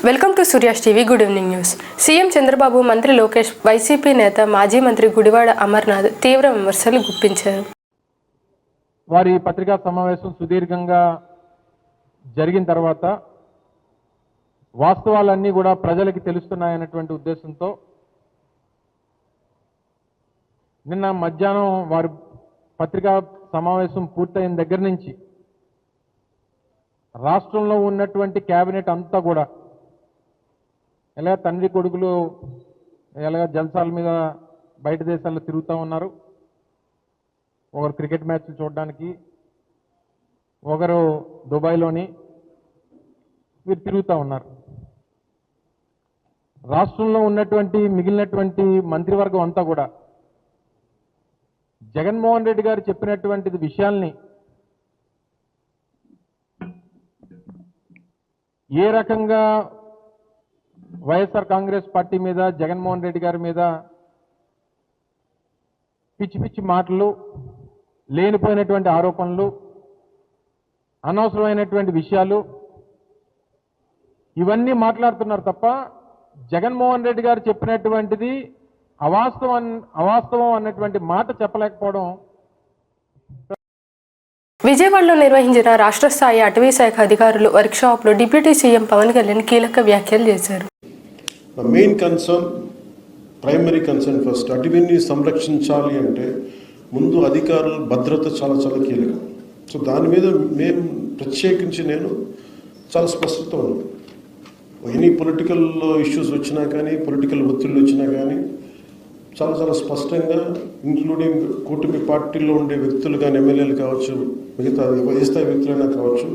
Welcome to Surya's TV. Good evening news. CM Chandrababu, మంత్రి Lokesh, YCP నేత మాజీ మంత్రి గుడివాడ అమర్నాథ్ తీవ్ర విమర్శలు గుప్పించారు. వారి పత్రికా సమావేశం సుదీర్ఘంగా జరిగిన తర్వాత వాస్తవాలన్నీ కూడా ప్రజలకి తెలుస్తున్నాయన్నటువంటి ఉద్దేశంతో నిన్న మధ్యాహ్నం వారి పత్రికా సమావేశం పూర్తయిన దగ్గర నుంచి రాష్ట్రంలో ఉన్నటువంటి కేబినెట్ అంతా కూడా ఎలాగ తండ్రి కొడుకులు ఎలాగ జల్సాల మీద బయట దేశాల్లో తిరుగుతూ ఉన్నారు. ఒకరు క్రికెట్ మ్యాచ్లు చూడడానికి, ఒకరు దుబాయ్లోని వీరు తిరుగుతూ ఉన్నారు. రాష్ట్రంలో ఉన్నటువంటి మిగిలినటువంటి మంత్రివర్గం అంతా కూడా జగన్మోహన్ రెడ్డి గారు చెప్పినటువంటి విషయాల్ని ఏ రకంగా వైఎస్ఆర్ కాంగ్రెస్ పార్టీ మీద, జగన్మోహన్ రెడ్డి గారి మీద పిచ్చి పిచ్చి మాటలు, లేనిపోయినటువంటి ఆరోపణలు, అనవసరమైనటువంటి విషయాలు ఇవన్నీ మాట్లాడుతున్నారు తప్ప జగన్మోహన్ రెడ్డి గారు చెప్పినటువంటిది అవాస్తవం అన్నటువంటి మాట చెప్పలేకపోవడం. విజయవాడలో నిర్వహించిన రాష్ట్ర స్థాయి అటవీ శాఖ అధికారులు వర్క్షాప్లో డిప్యూటీ సీఎం పవన్ కళ్యాణ్ కీలక వ్యాఖ్యలు చేశారు. Main concern, primary concern first, అటవీని సంరక్షించాలి అంటే ముందు అధికారుల భద్రత చాలా చాలా కీలకం. సో దాని మీద మేము ప్రత్యేకించి నేను చాలా స్పష్టత ఉంది. ఎనీ పొలిటికల్ ఇష్యూస్ వచ్చినా కానీ, పొలిటికల్ ఒత్తిళ్ళు వచ్చినా కానీ చాలా చాలా స్పష్టంగా, ఇంక్లూడింగ్ కూటమి పార్టీలో ఉండే వ్యక్తులు కానీ, ఎమ్మెల్యేలు కావచ్చు, మిగతా ఏ స్థాయి వ్యక్తులైనా కావచ్చు,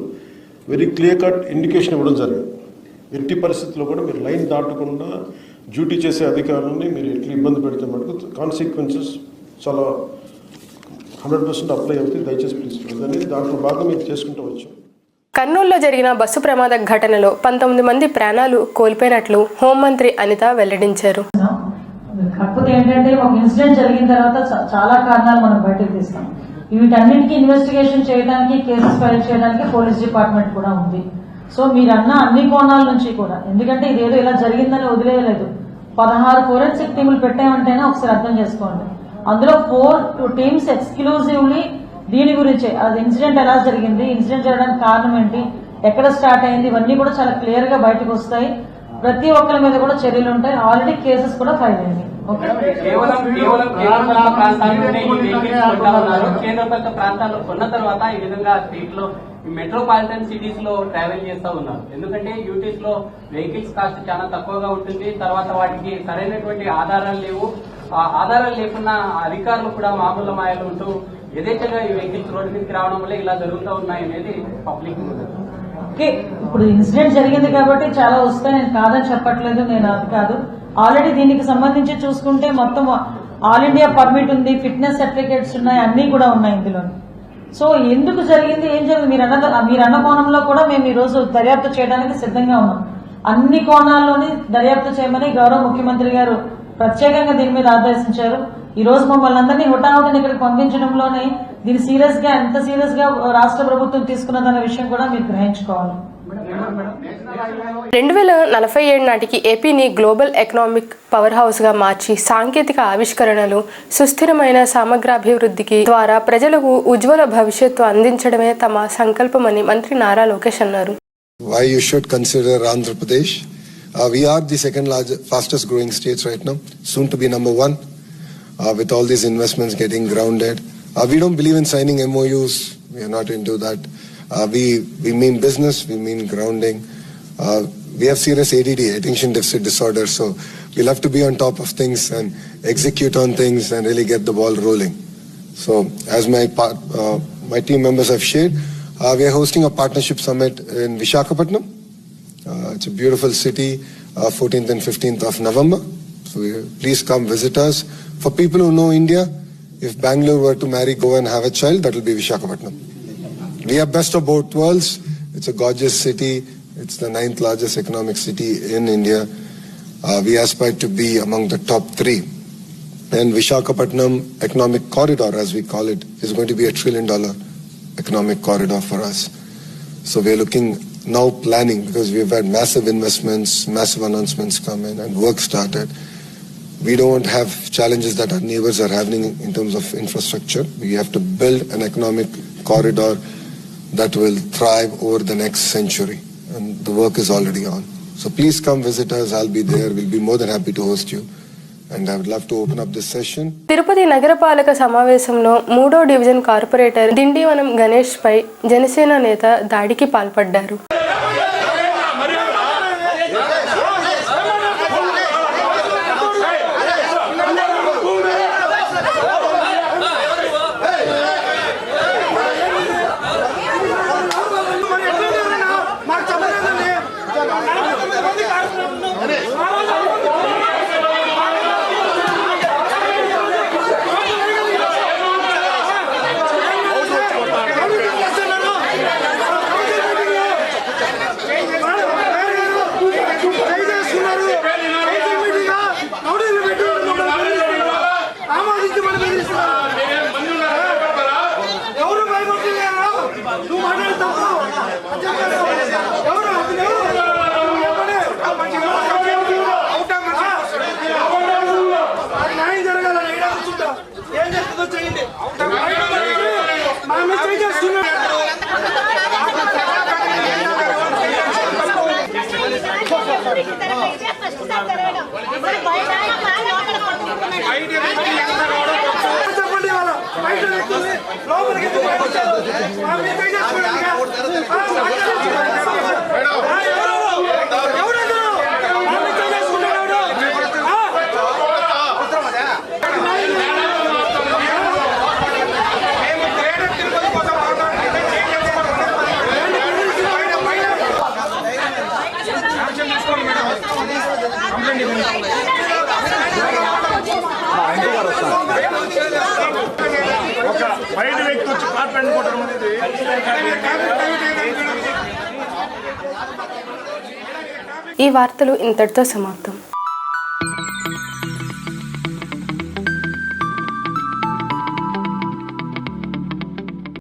వెరీ క్లియర్ కట్ ఇండికేషన్ ఇవ్వడం జరిగింది. ఎట్టి పరిస్థితుల్లో కూడా మీరు లైన్ దాటకుండా డ్యూటీ చేసే అధికారులని మీరు ఎట్లా ఇబ్బంది పెడితే మటుకు కాన్సిక్వెన్సెస్ చాలా 100% అప్లై అవుతాయి. దయచేసి ప్లీజ్ అనేది దాంట్లో భాగం మీరు చేసుకుంటూ వచ్చాం. కర్నూలులో జరిగిన బస్సు ప్రమాద ఘటనలో 19 మంది ప్రాణాలు కోల్పోయినట్లు హోంమంత్రి అనిత వెల్లడించారు. కాకపోతే ఏంటంటే ఒక ఇన్సిడెంట్ జరిగిన తర్వాత చాలా కారణాలు మనం బయటకు తీస్తాం. వీటన్నిటికీ ఇన్వెస్టిగేషన్ చేయడానికి, కేసెస్ ఫైల్ చేయడానికి పోలీస్ డిపార్ట్మెంట్ కూడా ఉంది. సో మీరన్న అన్ని కోణాల నుంచి కూడా, ఎందుకంటే ఇదేదో ఇలా జరిగిందని వదిలేయలేదు. 16 ఫోరెన్సిక్ టీములు పెట్టామంటేనే ఒకసారి అర్థం చేసుకోండి. అందులో 4 టీమ్స్ ఎక్స్క్లూజివ్లీ దీని గురించే, అది ఇన్సిడెంట్ ఎలా జరిగింది, ఇన్సిడెంట్ జరగడానికి కారణం ఏంటి, ఎక్కడ స్టార్ట్ అయింది, ఇవన్నీ కూడా చాలా క్లియర్ గా బయటకు వస్తాయి. ప్రతి ఒక్కరి మీద కూడా చర్యలు ఉంటాయి. ఆల్రెడీ కేసెస్ కూడా ఫైల్ అయింది. కేంద్రపాలిత ప్రాంతాల్లో కొన్న తర్వాత ఈ విధంగా స్టేట్ లో మెట్రోపాలిటన్ సిటీస్ లో ట్రావెల్ చేస్తూ ఉన్నారు. ఎందుకంటే యూటీస్ లో వెహికల్స్ కాస్ట్ చాలా తక్కువగా ఉంటుంది. తర్వాత వాటికి సరైనటువంటి ఆధారాలు లేవు. ఆధారాలు లేకున్నా అధికారులు కూడా మామూలు మాయలు ఉంటూ యథేచ్ఛగా ఈ వెహికల్స్ రోడ్డు మీదకి రావడం వల్ల ఇలా జరుగుతూ ఉన్నాయి అనేది పబ్లిక్. ఇప్పుడు ఇన్సిడెంట్ జరిగింది కాబట్టి చాలా వస్తాయి, నేను కాదని చెప్పట్లేదు, నేను అది కాదు. ఆల్రెడీ దీనికి సంబంధించి చూసుకుంటే మొత్తం ఆల్ ఇండియా పర్మిట్ ఉంది, ఫిట్నెస్ సర్టిఫికేట్స్ ఉన్నాయి, అన్ని కూడా ఉన్నాయి ఇందులో. సో ఎందుకు జరిగింది, ఏం జరిగింది, మీరన్న కోణంలో కూడా మేము ఈ రోజు దర్యాప్తు చేయడానికి సిద్ధంగా ఉన్నాం. అన్ని కోణాల్లోని దర్యాప్తు చేయమని గౌరవ ముఖ్యమంత్రి గారు ప్రత్యేకంగా దీని మీద ఆదేశించారు. ఈ రోజు మమ్మల్ని అందరినీ హుటాహుటిని ఇక్కడికి పంపించడంలోనే దీన్ని సీరియస్ గా, ఎంత సీరియస్ గా రాష్ట్ర ప్రభుత్వం తీసుకున్నదన్న విషయం కూడా మీరు గ్రహించుకోవాలి. 2047 నాటికి ఏపీని గ్లోబల్ ఎకనామిక్ పవర్ హౌస్ గా మార్చి సాంకేతిక ఆవిష్కరణలు, సుస్థిరమైన సమగ్రాభివృద్ధికి ద్వారా ప్రజలకు ఉజ్వల భవిష్యత్తు అందించడమే తమ సంకల్పమని మంత్రి నారా లోకేష్ అన్నారు. Why you should consider Andhra Pradesh? We are the second largest, fastest growing states right now, soon to be number 1, with all these investments getting grounded. We don't believe in signing MOUs. We are not into that. We mean business, we mean grounding. We have serious ADD, attention deficit disorder, so we'll have to be on top of things and execute on things and really get the ball rolling. So as my team members have shared, we are hosting a partnership summit in Visakhapatnam. It's a beautiful city, 14th and 15th of November. So please come visit us. For people who know India, if Bangalore were to marry, go and have a child, that will be Visakhapatnam. We are best of both worlds. It's a gorgeous city. It's the 9th largest economic city in India. We aspire to be among the top 3. And Visakhapatnam Economic Corridor, as we call it, is going to be $1 trillion economic corridor for us. So we are looking now planning, because we've had massive investments, massive announcements come in and work started. We don't have challenges that our neighbors are having in terms of infrastructure. We have to build an economic corridor that will thrive over the next century, and the work is already on. So please come visit us. I'll be there. We'll be more than happy to host you. And I would love to open up this session. Tirupati నగరపాలక సమావేశంలో 3వ division corporator దిండివనం Ganesh పై జనసేన నేత దాడికి పాల్పడ్డారు. ఈ వార్తలు ఇంతటితో సమాప్తం.